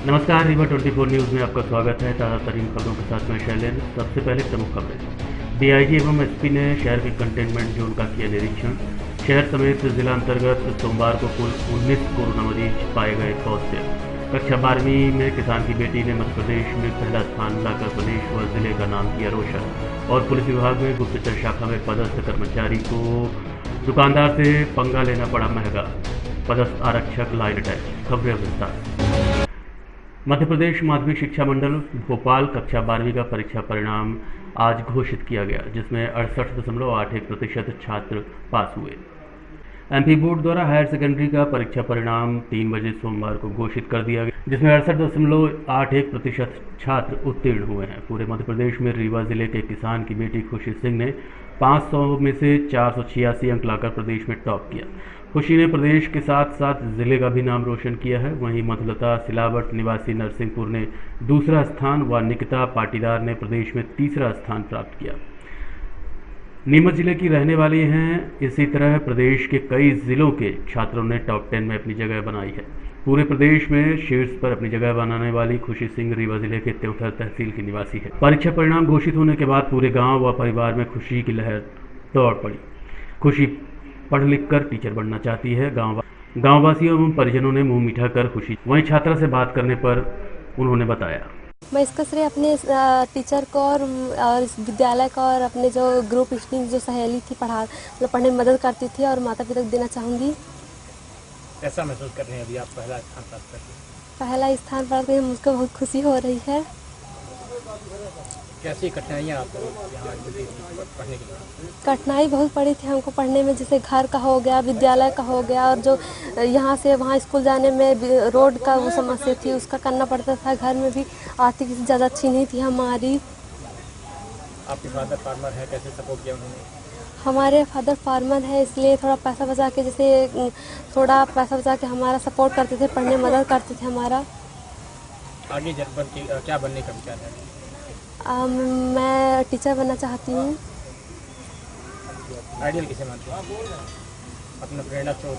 नमस्कार, रीवा 24 न्यूज़ में आपका स्वागत है। ताज़ा तरीन खबरों के साथ मैं शैलेंद्र। सबसे पहले प्रमुख खबरें। डीआईजी एवं एसपी ने शहर के कंटेनमेंट जोन का किया निरीक्षण। शहर समेत जिला अंतर्गत सोमवार को कुल 19 कोरोना मरीज पाए गए पॉजिटिव। कक्षा 12वीं में किसान की बेटी ने मध्य प्रदेश में पहला स्थान लाकर प्रदेश व जिले का नाम किया रोशन। और पुलिस विभाग में गुप्तचर शाखा में पदस्थ कर्मचारी को दुकानदार से पंगा लेना पड़ा महंगा। पदस्थ आरक्षक लाइन अटैच। खबरें विस्तार। मध्य प्रदेश माध्यमिक शिक्षा मंडल भोपाल कक्षा 12वीं का परीक्षा परिणाम आज घोषित किया गया, जिसमें 68.81% छात्र पास हुए। एमपी बोर्ड द्वारा हायर सेकेंडरी का परीक्षा परिणाम 3 बजे सोमवार को घोषित कर दिया गया, जिसमें 68.81% छात्र उत्तीर्ण हुए हैं। पूरे मध्य प्रदेश में रीवा जिले के किसान की बेटी खुशी सिंह ने 500 में से 486 अंक लाकर प्रदेश में टॉप किया। खुशी ने प्रदेश के साथ साथ जिले का भी नाम रोशन किया है। वहीं मधुलता सिलावट निवासी नरसिंहपुर ने दूसरा स्थान व निकिता पाटीदार ने प्रदेश में तीसरा स्थान प्राप्त किया। नीमच जिले की रहने वाली हैं। इसी तरह प्रदेश के कई जिलों के छात्रों ने टॉप 10 में अपनी जगह बनाई है। पूरे प्रदेश में शीर्ष पर अपनी जगह बनाने वाली खुशी सिंह रीवा जिले के त्योंथर तहसील की निवासी है। परीक्षा परिणाम घोषित होने के बाद पूरे गांव व परिवार में खुशी की लहर दौड़ पड़ी। खुशी पढ़ लिख कर टीचर बनना चाहती है। गांववासियों एवं परिजनों ने मुंह मीठा कर खुशी। वहीं छात्रा से बात करने पर उन्होंने बताया, मैं इसका श्रेय अपने टीचर को और इस विद्यालय का और अपने जो ग्रुप स्टूडेंट जो सहेली थी पढ़ने में मदद करती थी और माता पिता को देना चाहूँगी। कैसा महसूस कर रहे हैं अभी आप पहला स्थान प्राप्त करके? पहला स्थान प्राप्त करके मुझको बहुत खुशी हो रही है। कैसी कठिनाइयाँ आपको यहाँ पढ़ने के लिए? कठिनाई बहुत पड़ी थी हमको पढ़ने में, जैसे घर का हो गया, विद्यालय का हो गया, और जो यहाँ से वहाँ स्कूल जाने में रोड का वो समस्या थी उसका करना पड़ता था। घर में भी आर्थिक स्थिति ज़्यादा अच्छी नहीं थी हमारी। आपके फादर फार्मर है, कैसे सपोर्ट किया उन्होंने? हमारे फादर फार्मर है, इसलिए थोड़ा पैसा बचा के थोड़ा पैसा बचा के हमारा सपोर्ट करते थे, पढ़ने में मदद करते थे हमारा। आगे क्या बनने का विचार है? मैं टीचर बनना चाहती हूँ। आइडियल किसे मानते हैं? अपना प्रेरणा स्रोत?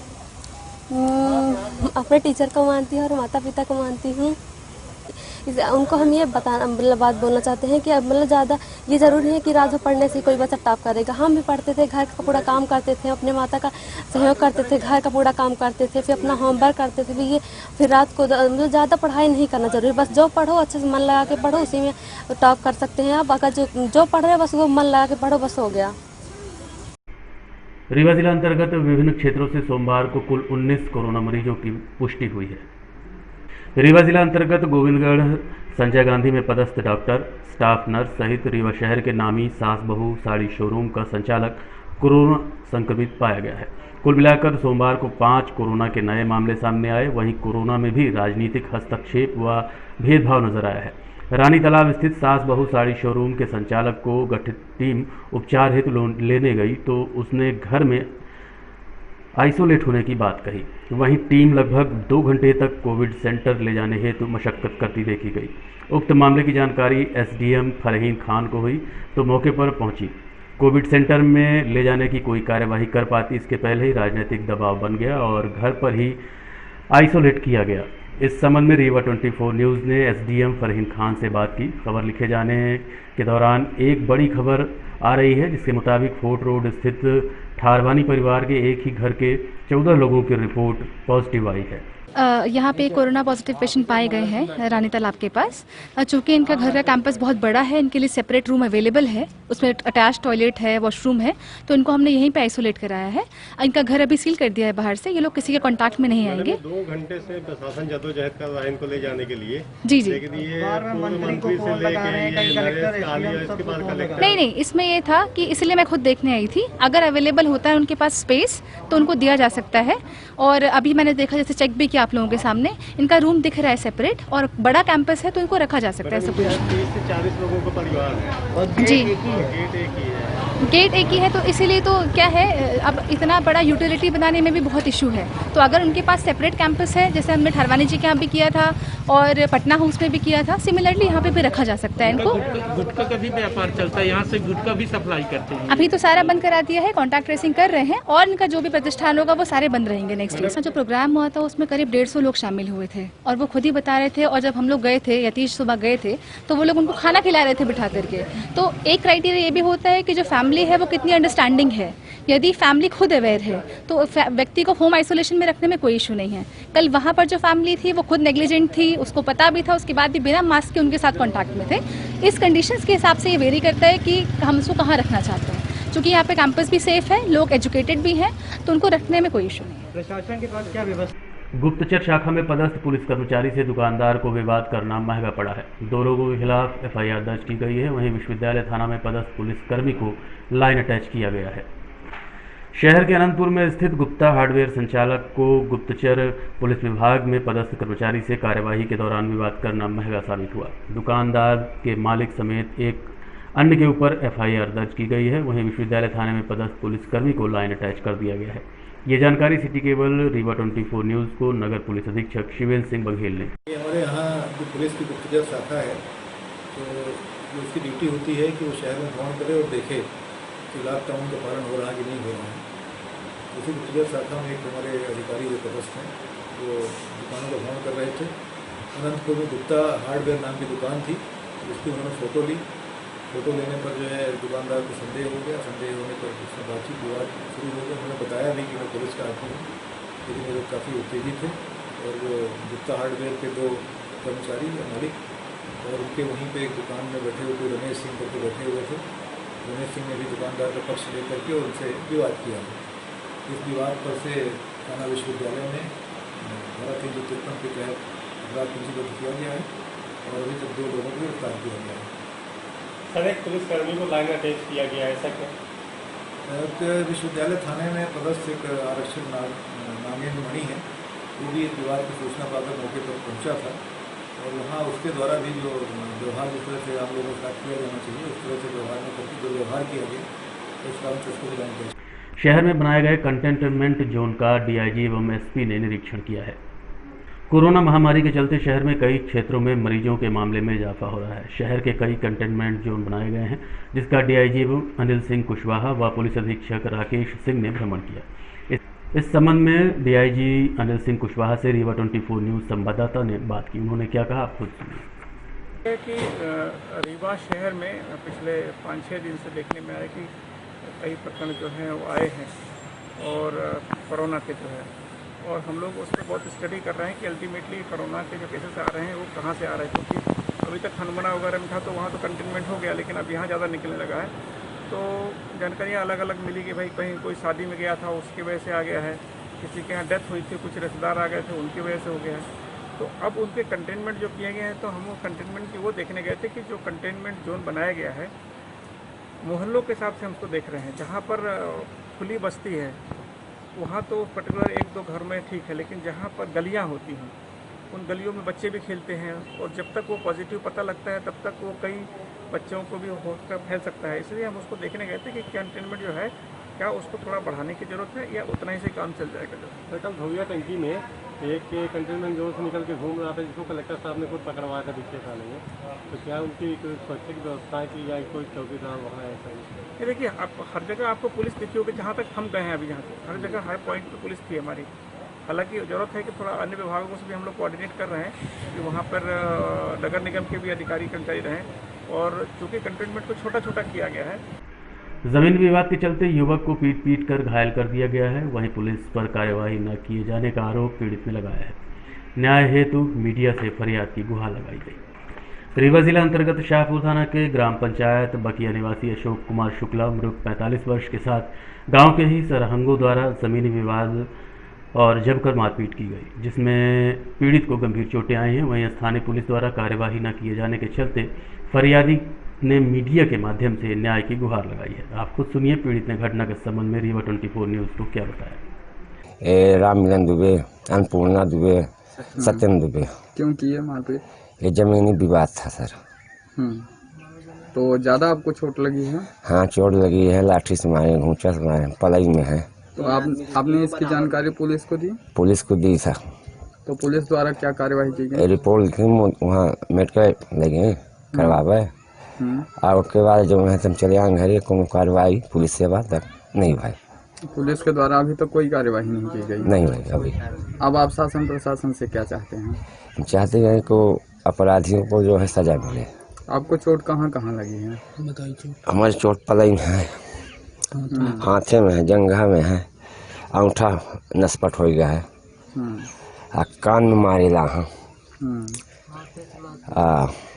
अपने टीचर को मानती हूँ और माता पिता को मानती हूँ। उनको हम ये बात बोलना चाहते हैं कि मतलब ज़्यादा ये ज़रूरी है कि रात भर पढ़ने से कोई बच्चा टॉप करेगा। हम भी पढ़ते थे, घर का पूरा काम करते थे, अपने माता का सहयोग करते थे, घर का पूरा काम करते थे, फिर अपना होमवर्क करते थे। फिर रात को मतलब ज़्यादा पढ़ाई नहीं करना जरूरी, बस जो पढ़ो अच्छे से मन लगा के पढ़ो, उसी में टॉप कर सकते हैं आप। अगर जो पढ़ रहे हैं बस वो मन लगा के पढ़ो, बस हो गया। रीवा जिला अंतर्गत विभिन्न क्षेत्रों से सोमवार को कुल 19 कोरोना मरीजों की पुष्टि हुई है। रीवा जिला अंतर्गत गोविंदगढ़ संजय गांधी में पदस्थ डॉक्टर, स्टाफ नर्स सहित रीवा शहर के नामी सास बहू साड़ी शोरूम का संचालक कोरोना संक्रमित पाया गया है। कुल मिलाकर सोमवार को 5 कोरोना के नए मामले सामने आए। वहीं कोरोना में भी राजनीतिक हस्तक्षेप व भेदभाव नजर आया है। रानी तालाब स्थित सास बहू साड़ी शोरूम के संचालक को गठित टीम उपचार हेतु लेने गई तो उसने घर में आइसोलेट होने की बात कही। वहीं टीम लगभग 2 घंटे तक कोविड सेंटर ले जाने हेतु मशक्कत करती देखी गई। उक्त मामले की जानकारी एसडीएम फरहीन खान को हुई तो मौके पर पहुंची। कोविड सेंटर में ले जाने की कोई कार्यवाही कर पाती, इसके पहले ही राजनीतिक दबाव बन गया और घर पर ही आइसोलेट किया गया। इस संबंध में रीवा 24 न्यूज़ ने एसडीएम फरहीन खान से बात की। खबर लिखे जाने के दौरान एक बड़ी खबर आ रही है, जिसके मुताबिक फोर्ट रोड स्थित ठारवानी परिवार के एक ही घर के 14 लोगों की रिपोर्ट पॉजिटिव आई है। यहाँ पे कोरोना पॉजिटिव पेशेंट पाए गए हैं रानी तालाब के पास। चूँकि इनका घर का कैंपस बहुत बड़ा है, इनके लिए सेपरेट रूम अवेलेबल है, उसमें अटैच टॉयलेट है, वॉशरूम है, तो इनको हमने यहीं पे आइसोलेट कराया है। इनका घर अभी सील कर दिया है बाहर से, ये लोग किसी के कांटेक्ट में नहीं आएंगे। 2 घंटे से प्रशासन जद्दोजहद कर रहा है इनको ले जाने के लिए। जी जी, लेकिन ये मंत्री से लेके नहीं, इसमें ये था कि इसलिए मैं खुद देखने आई थी। अगर अवेलेबल होता है उनके पास स्पेस तो उनको दिया जा सकता है। और अभी मैंने देखा, जैसे चेक भी किया आप लोगों के सामने, इनका रूम दिख रहा है सेपरेट और बड़ा कैंपस है तो इनको रखा जा सकता है सब कुछ। 30 से 40 लोगों का परिवार है जी, गेट एक ही है। गेट एक ही है, तो इसीलिए तो क्या है, अब इतना बड़ा यूटिलिटी बनाने में भी बहुत इशू है। तो अगर उनके पास सेपरेट कैंपस है, जैसे हमने ठरवानी जी के यहाँ भी किया था और पटना हाउस में भी किया था, सिमिलरली यहाँ पे भी रखा जा सकता है इनको। गुटखा का भी व्यापार चलता है, यहाँ से गुटखा भी सप्लाई करते हैं। अभी तो सारा बंद करा दिया है, कॉन्टैक्ट ट्रेसिंग कर रहे हैं और इनका जो भी प्रतिष्ठान होगा वो सारे बंद रहेंगे नेक्स्ट ईयर। जो प्रोग्राम हुआ था उसमें करीब 150 लोग शामिल हुए थे और वो खुद ही बता रहे थे, और जब हम लोग गए थे, यतीश सुबह गए थे, तो वो लोग उनको खाना खिला रहे थे बिठा करके। तो एक क्राइटेरिया ये भी होता है कि जो फैमिली है वो कितनी अंडरस्टैंडिंग है। यदि फैमिली खुद अवेयर है तो व्यक्ति को होम आइसोलेशन में रखने में कोई इशू नहीं है। कल वहाँ पर जो फैमिली थी वो खुद नेग्लिजेंट थी, उसको पता भी था, उसके बाद भी बिना मास्क के उनके साथ कॉन्टैक्ट में थे। इस कंडीशंस के हिसाब से ये वेरी करता है कि हम उसको कहाँ रखना चाहते हैं। चूँकि यहाँ पे कैंपस भी सेफ है, लोग एजुकेटेड भी हैं, तो उनको रखने में कोई इशू नहीं है। प्रशासन के पास क्या व्यवस्था? गुप्तचर शाखा में पदस्थ पुलिस कर्मचारी से दुकानदार को विवाद करना महंगा पड़ा है। 2 लोगों के खिलाफ एफआईआर दर्ज की गई है। वहीं विश्वविद्यालय थाना में पदस्थ पुलिसकर्मी को लाइन अटैच किया गया है। शहर के अनंतपुर में स्थित गुप्ता हार्डवेयर संचालक को गुप्तचर पुलिस विभाग में पदस्थ कर्मचारी से कार्यवाही के दौरान विवाद करना महंगा साबित हुआ। दुकानदार के मालिक समेत एक अन्य के ऊपर एफआईआर दर्ज की गई है। वहीं विश्वविद्यालय थाने में पदस्थ पुलिसकर्मी को लाइन अटैच कर दिया गया है। ये जानकारी सिटी केबल रीवा 24 न्यूज़ को नगर पुलिस अधीक्षक शिवेंद्र सिंह बघेल ने। हमारे यहाँ जो पुलिस की गुप्तचर शाखा है, तो जो उसकी ड्यूटी होती है कि वो शहर में भ्रमण करे और देखे कि लॉकडाउन का पालन हो रहा है कि नहीं हो रहा है। उसी गुप्तचर शाखा में एक हमारे अधिकारी जो पदस्थ हैं वो दुकानों का भ्रमण कर रहे थे। अनंतपुर में गुप्ता हार्डवेयर नाम की दुकान थी, उसकी उन्होंने फ़ोटो ली। फ़ोटो लेने पर जो है दुकानदार को संदेह हो गया। संदेह होने पर उसमें बातचीत विवाद शुरू हो गया। उन्होंने बताया भी कि मैं पुलिस का आदमी हूँ, लेकिन वो लोग काफ़ी उत्तेजित थे और वो गुप्ता हार्डवेयर के 2 कर्मचारी या मालिक और उनके वहीं पे एक दुकान में बैठे हुए कोई रमेश सिंह करके बैठे हुए थे। रमेश सिंह ने भी दुकानदार का पक्ष लेकर के उनसे विवाद किया। इस विवाद पर से थाना विश्वविद्यालय में धारा 353 के तहत अपराध पंजीबद्ध किया गया है और अभी तक 2 लोगों को गिरफ्तार किया गया है। सर, एक पुलिसकर्मी को लाइन अटैच किया गया है, ऐसा क्या? विश्वविद्यालय थाने में पदस्थ एक आरक्षक नागेंद्र मणि है, वो भी एक विवाद की सूचना पाकर मौके पर पहुंचा था और वहाँ उसके द्वारा भी जो व्यवहार जिस तरह से आप लोगों के साथ किया जाना चाहिए उस तरह से व्यवहार में करके जो व्यवहार किया गया उस कारण से उसको लाइन अटैच। शहर में बनाए गए कंटेनमेंट जोन का डीआईजी एवं एसपी ने निरीक्षण किया है। कोरोना महामारी के चलते शहर में कई क्षेत्रों में मरीजों के मामले में इजाफा हो रहा है। शहर के कई कंटेनमेंट जोन बनाए गए हैं, जिसका डीआईजी अनिल सिंह कुशवाहा व पुलिस अधीक्षक राकेश सिंह ने भ्रमण किया। इस संबंध में डीआईजी अनिल सिंह कुशवाहा से रीवा 24 न्यूज़ संवाददाता ने बात की। उन्होंने क्या कहा, आप खुद सुनिए। कि रीवा शहर में पिछले 5-6 दिन से देखने में आया कि कई प्रकरण जो हैं वो आए हैं और कोरोना के जो है, और हम लोग उस पर बहुत स्टडी कर रहे हैं कि अल्टीमेटली कोरोना के जो केसेस आ रहे हैं वो कहाँ से आ रहे हैं। क्योंकि अभी तक हनुमाना वगैरह में था तो वहाँ तो कंटेनमेंट हो गया, लेकिन अब यहाँ ज़्यादा निकलने लगा है। तो जानकारियाँ अलग अलग मिली कि भाई कहीं कोई शादी में गया था उसकी वजह से आ गया है, किसी के यहाँ डेथ हुई थी, कुछ रिश्तेदार आ गए थे उनकी वजह से हो गया है। तो अब उनके कंटेनमेंट जो किए गए हैं, तो हम वो कंटेनमेंट की वो देखने गए थे कि जो कंटेनमेंट जोन बनाया गया है मोहल्लों के हिसाब से हम उसको देख रहे हैं। जहाँ पर खुली बस्ती है वहाँ तो पर्टिकुलर 1-2 घर में ठीक है, लेकिन जहाँ पर गलियाँ होती हैं उन गलियों में बच्चे भी खेलते हैं और जब तक वो पॉजिटिव पता लगता है तब तक वो कई बच्चों को भी होकर फैल सकता है। इसलिए हम उसको देखने गए थे कि कंटेनमेंट जो है क्या उसको थोड़ा बढ़ाने की ज़रूरत है या उतना ही से काम चल जाएगा। जो कल धोबिया टंकी में एक कंटेनमेंट जोन से निकल के घूम रहा था, जिसको कलेक्टर साहब ने खुद पकड़वाया था पिछले साल में, तो क्या उनकी कोई सुरक्षा की व्यवस्था की या कोई चौकीदार वहाँ ऐसा? ये देखिए, आप हर जगह आपको पुलिस दिखी होगी। जहाँ तक हम गए हैं अभी, यहाँ से हर जगह हाई पॉइंट पर पुलिस थी हमारी। हालांकि ज़रूरत है कि थोड़ा अन्य विभागों से भी हम लोग कोऑर्डिनेट कर रहे हैं कि वहाँ पर नगर निगम के भी अधिकारी कर्मचारी रहें। और चूँकि कंटेनमेंट को छोटा छोटा किया गया है, जमीन विवाद के चलते युवक को पीट कर घायल कर दिया गया है। वहीं पुलिस पर कार्यवाही न किए जाने का आरोप पीड़ित ने लगाया है। न्याय हेतु मीडिया से फरियाद की गुहार लगाई गई। रीवा जिला अंतर्गत शाहपुर थाना के ग्राम पंचायत बकिया निवासी अशोक कुमार शुक्ला उम्र 45 वर्ष के साथ गांव के ही सरहंगों द्वारा जमीनी विवाद और जमकर मारपीट की गई, जिसमें पीड़ित को गंभीर चोटें आई हैं। वहीं स्थानीय पुलिस द्वारा कार्यवाही न किए जाने के चलते फरियादी ने मीडिया के माध्यम से न्याय की गुहार लगाई है। आप खुद सुनिए पीड़ित ने घटना के संबंध में रीवा 24 न्यूज़ को क्या बताया। राम मिलन दुबे, अन्नपूर्णा दुबे, सत्यन दुबे। क्यों किए मारपीट? ये जमीनी विवाद था सर। तो ज्यादा आपको चोट लगी है? हाँ चोट लगी है, लाठी से मारे, घूंचा से मारे, पलई में है। तो आपने इसकी जानकारी पुलिस को दी? पुलिस को दी था। तो पुलिस द्वारा क्या कार्यवाही की गई? रिपोर्ट लिखी, वहाँ मेडिकल लगे करवावे, और उसके बाद जो है तुम चले आए घरे, कोनो कार्रवाई पुलिस से बाद तक नहीं भाई। पुलिस के द्वारा अभी तक कोई कार्यवाही नहीं की गई? नहीं भाई अभी। अब आप शासन प्रशासन से क्या चाहते हैं? चाहते हैं को अपराधियों को जो है सजा मिले। आपको चोट कहाँ कहाँ लगी है? हमारी चोट पलई में है, हाथे में है, जंघा में है, अंगूठा नसपट हो गया है, कान में मारेला है,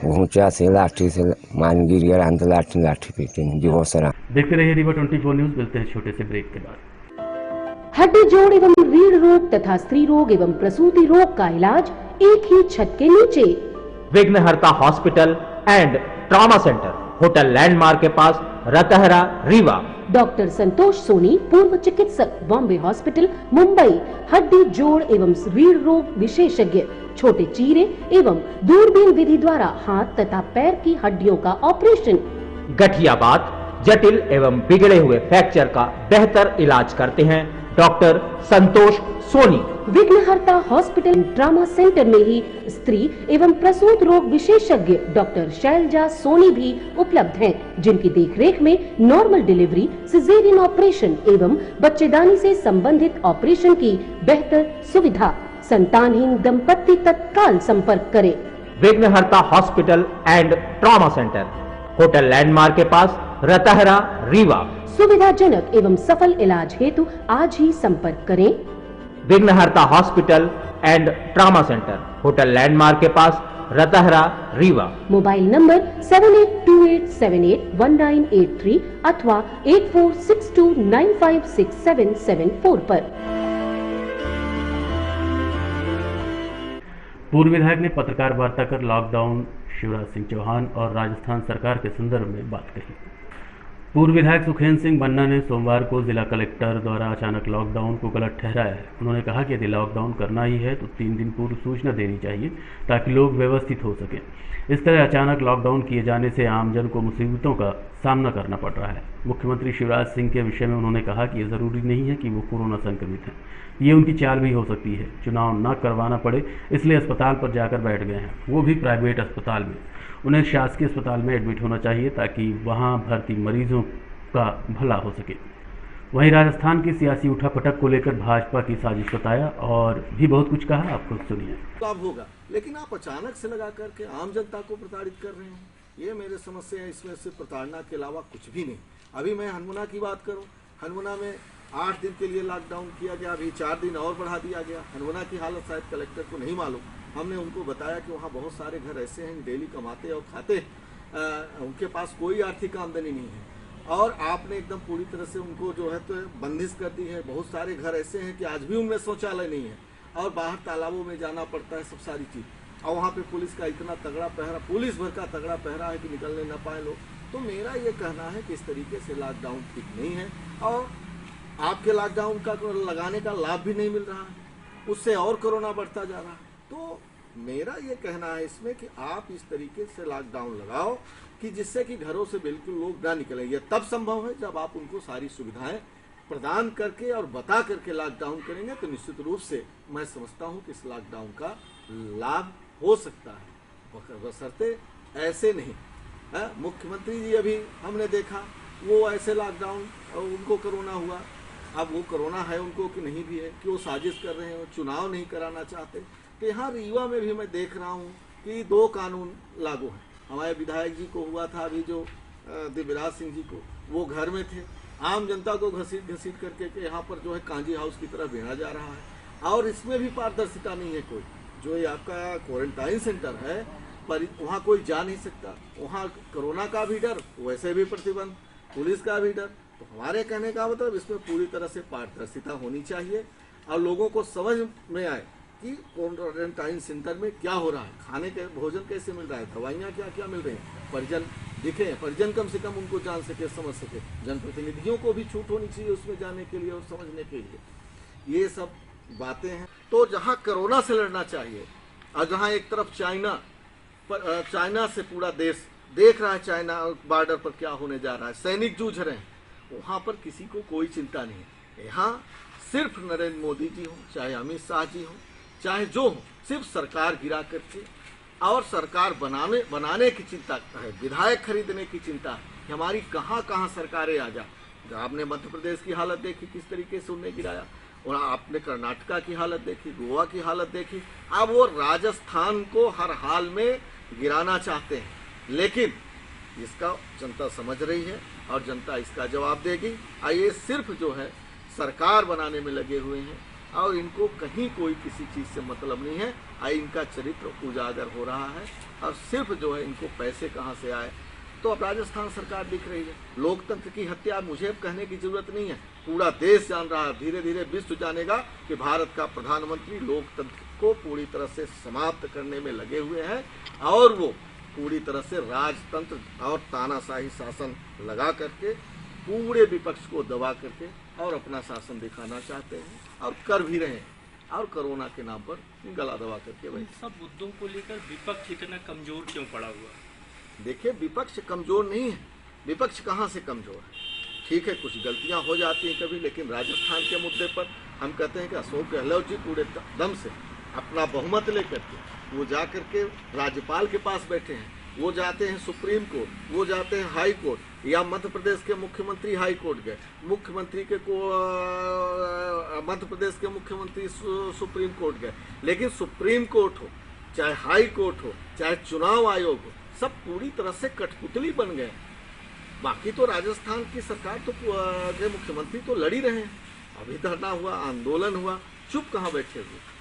घूंचा से लाठी से मान गिर गया, तो लाठी पीटे जीवो सरा। देखते रहिए रीवा 24 न्यूज। मिलते हैं छोटे से ब्रेक के बाद। हड्डी जोड़ एवं रीढ़ रोग तथा स्त्री रोग एवं प्रसूति रोग का इलाज एक ही छत के नीचे। विघ्नहर्ता hospital and trauma centre, hotel landmark के पास, रतहरा, रीवा। डॉक्टर संतोष सोनी, पूर्व चिकित्सक, बॉम्बे हॉस्पिटल, मुंबई। हड्डी जोड़ एवं रीढ़ रोग विशेषज्ञ, छोटे चीरे एवं दूरबीन विधि द्वारा हाथ तथा पैर की हड्डियों का ऑपरेशन। गठियाबात, जटिल एवं बिगड़े हुए फ्रैक्चर का बेहतर इलाज करते हैं डॉक्टर संतोष सोनी। विघ्नहर्ता हॉस्पिटल ट्रॉमा सेंटर में ही स्त्री एवं प्रसूत रोग विशेषज्ञ डॉक्टर शैलजा सोनी भी उपलब्ध हैं, जिनकी देखरेख में नॉर्मल डिलीवरी, सिजेरियन ऑपरेशन एवं बच्चेदानी से संबंधित ऑपरेशन की बेहतर सुविधा। संतानहीन दंपत्ति तत्काल संपर्क करें। विघ्नहर्ता hospital and trauma centre, hotel landmark के पास, रतहरा, रीवा। सुविधाजनक एवं सफल इलाज हेतु आज ही संपर्क करें। विघ्नहर्ता hospital and trauma centre, hotel landmark के पास, रतहरा, रीवा। मोबाइल नंबर 7828781983 अथवा 8462956774 पर। पूर्व विधायक ने पत्रकार वार्ता कर लॉकडाउन, शिवराज सिंह चौहान और राजस्थान सरकार के संदर्भ में बात कही। पूर्व विधायक सुखेंद्र सिंह बन्ना ने सोमवार को जिला कलेक्टर द्वारा अचानक लॉकडाउन को गलत ठहराया है। उन्होंने कहा कि यदि लॉकडाउन करना ही है तो 3 दिन पूर्व सूचना देनी चाहिए ताकि लोग व्यवस्थित हो सकें। इस तरह अचानक लॉकडाउन किए जाने से आमजन को मुसीबतों का सामना करना पड़ रहा है। मुख्यमंत्री शिवराज सिंह के विषय में उन्होंने कहा कि यह ज़रूरी नहीं है कि वो कोरोना संक्रमित हैं, ये उनकी चाल भी हो सकती है। चुनाव न करवाना पड़े इसलिए अस्पताल पर जाकर बैठ गए हैं, वो भी प्राइवेट अस्पताल में। उन्हें शासकीय अस्पताल में एडमिट होना चाहिए ताकि वहाँ भर्ती मरीजों का भला हो सके। वहीं राजस्थान की सियासी उठापटक को लेकर भाजपा की साजिश बताया और भी बहुत कुछ कहा, आप खुद सुनिए। लाभ होगा, लेकिन आप अचानक से लगा करके आम जनता को प्रताड़ित कर रहे हैं, ये मेरे समझ से है। इसमें से प्रताड़ना के अलावा कुछ भी नहीं। अभी मैं हनुमाना की बात करूं, हनुमाना में 8 दिन के लिए लॉकडाउन किया गया, अभी 4 दिन और बढ़ा दिया गया। हनुमाना की हालत शायद कलेक्टर को नहीं मालूम। हमने उनको बताया कि वहाँ बहुत सारे घर ऐसे हैं डेली कमाते और खाते, उनके पास कोई आर्थिक आमदनी नहीं है, और आपने एकदम पूरी तरह से उनको जो है तो बंदिश कर दी है। बहुत सारे घर ऐसे हैं कि आज भी उनमें शौचालय नहीं है और बाहर तालाबों में जाना पड़ता है, सब सारी चीज़। और वहाँ पे पुलिस का इतना तगड़ा पहरा, पुलिस भर का तगड़ा पहरा है कि निकलने न पाए लोग। तो मेरा ये कहना है कि इस तरीके से लॉकडाउन ठीक नहीं है, और आपके लॉकडाउन का लगाने का लाभ भी नहीं मिल रहा है, उससे और कोरोना बढ़ता जा रहा है। तो मेरा ये कहना है इसमें कि आप इस तरीके से लॉकडाउन लगाओ कि जिससे कि घरों से बिल्कुल लोग ना निकलें। यह तब संभव है जब आप उनको सारी सुविधाएं प्रदान करके और बता करके लॉकडाउन करेंगे, तो निश्चित रूप से मैं समझता हूं कि इस लॉकडाउन का लाभ हो सकता है, बशर्ते ऐसे नहीं। मुख्यमंत्री जी अभी हमने देखा वो ऐसे लॉकडाउन, उनको कोरोना हुआ, अब वो कोरोना है उनको कि नहीं भी है, कि वो साजिश कर रहे हैं, चुनाव नहीं कराना चाहते। तो यहाँ रीवा में भी मैं देख रहा हूँ कि 2 कानून लागू हैं। हमारे विधायक जी को हुआ था अभी, जो दिव्यराज सिंह जी को, वो घर में थे, आम जनता को घसीट घसीट करके के यहाँ पर जो है कांजी हाउस की तरह भेजा जा रहा है, और इसमें भी पारदर्शिता नहीं है कोई। जो ये आपका क्वारंटाइन सेंटर है, पर वहाँ कोई जा नहीं सकता, वहाँ कोरोना का भी डर, वैसे भी प्रतिबंध, पुलिस का भी डर। तो हमारे कहने का मतलब इसमें पूरी तरह से पारदर्शिता होनी चाहिए और लोगों को समझ में आए कि क्वारंटाइन सेंटर में क्या हो रहा है, खाने के भोजन कैसे मिल रहा है, दवाइयाँ क्या क्या मिल रही हैं, परिजन दिखे, परिजन कम से कम उनको जान सके, समझ सके। जनप्रतिनिधियों को भी छूट होनी चाहिए उसमें जाने के लिए और समझने के लिए। ये सब बातें हैं। तो जहाँ कोरोना से लड़ना चाहिए और जहाँ एक तरफ चाइना से पूरा देश देख रहा है चाइना बॉर्डर पर क्या होने जा रहा है, सैनिक जूझ रहे हैं, वहां पर किसी को कोई चिंता नहीं है। यहाँ सिर्फ नरेंद्र मोदी जी हो, चाहे अमित शाह जी हो, चाहे जो हो, सिर्फ सरकार गिरा करके और सरकार बनाने की चिंता है, विधायक खरीदने की चिंता है कि हमारी कहाँ कहाँ सरकारें आ जा। आपने मध्य प्रदेश की हालत देखी किस तरीके से उन्हें गिराया, और आपने कर्नाटका की हालत देखी, गोवा की हालत देखी, अब वो राजस्थान को हर हाल में गिराना चाहते हैं। लेकिन इसका जनता समझ रही है और जनता इसका जवाब देगी। ये सिर्फ जो है सरकार बनाने में लगे हुए हैं और इनको कहीं कोई किसी चीज से मतलब नहीं है। इनका चरित्र उजागर हो रहा है और सिर्फ जो है इनको पैसे कहाँ से आए। तो अब राजस्थान सरकार दिख रही है, लोकतंत्र की हत्या मुझे अब कहने की जरूरत नहीं है, पूरा देश जान रहा है, धीरे धीरे विश्व जानेगा कि भारत का प्रधानमंत्री लोकतंत्र को पूरी तरह से समाप्त करने में लगे हुए हैं और वो पूरी तरह से राजतंत्र और तानाशाही शासन लगा करके पूरे विपक्ष को दबा करके और अपना शासन दिखाना चाहते हैं और कर भी रहे हैं, और कोरोना के नाम पर गला दबा करके वही सब मुद्दों को लेकर विपक्ष इतना कमजोर क्यों पड़ा हुआ? देखिए, विपक्ष कमजोर नहीं है, विपक्ष कहाँ से कमजोर है? ठीक है, कुछ गलतियां हो जाती हैं कभी, लेकिन राजस्थान के मुद्दे पर हम कहते हैं कि अशोक गहलोत जी पूरे दम से अपना बहुमत लेकर के वो जा करके राज्यपाल के पास बैठे हैं, वो जाते हैं सुप्रीम कोर्ट, वो जाते हैं हाई कोर्ट, या मध्य प्रदेश के मुख्यमंत्री हाई कोर्ट गए, मुख्यमंत्री के मध्य प्रदेश के मुख्यमंत्री सुप्रीम कोर्ट गए। लेकिन सुप्रीम कोर्ट हो, चाहे हाई कोर्ट हो, चाहे चुनाव आयोग हो, सब पूरी तरह से कठपुतली बन गए। बाकी तो राजस्थान की सरकार तो के मुख्यमंत्री तो लड़ ही रहे हैं, अभी धरना हुआ, आंदोलन हुआ, चुप कहाँ बैठे हुए।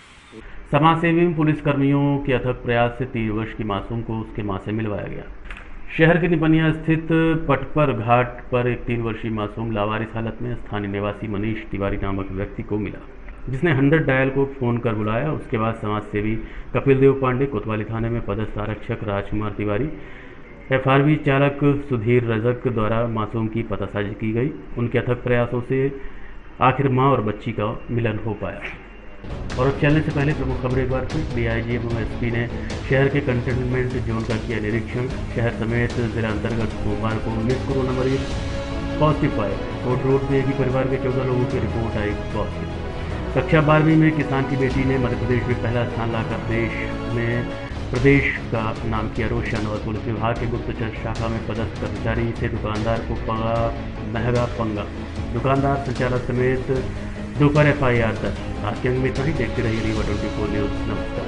समाजसेवी एवं पुलिस कर्मियों के अथक प्रयास से 3 वर्ष की मासूम को उसके मां से मिलवाया गया। शहर के निपनिया स्थित पटपर घाट पर एक 3 वर्षीय मासूम लावारिस हालत में स्थानीय निवासी मनीष तिवारी नामक व्यक्ति को मिला, जिसने 100 डायल को फोन कर बुलाया। उसके बाद समाजसेवी कपिल देव पांडे, कोतवाली थाने में पदस्थ आरक्षक राजकुमार तिवारी, FRV चालक सुधीर रजक द्वारा मासूम की पतासाजी की गई। उनके अथक प्रयासों से आखिर मां और बच्ची का मिलन हो पाया। और अब चलने से पहले प्रमुख खबर एक बार फिर। DIG एवं SP ने शहर के कंटेनमेंट जोन का किया निरीक्षण। शहर समेत जिला अंतर्गत सोमवार को 19 कोरोना मरीज पॉजिटिव पाए। कोट रोड में एक ही परिवार के 14 लोगों की रिपोर्ट आई पॉजिटिव। कक्षा 12वीं में किसान की बेटी ने मध्य प्रदेश में पहला स्थान लाकर प्रदेश का नाम किया रोशन। और पुलिस विभाग के गुप्तचर शाखा में पदस्थ कर्मचारी से दुकानदार को पड़ा महंगा पंगा। दुकानदार, संचालक समेत 2 पर FIR दर्ज। आज के अंक में इतना ही। देखते रहिए रीवा 24 न्यूज़। नमस्कार।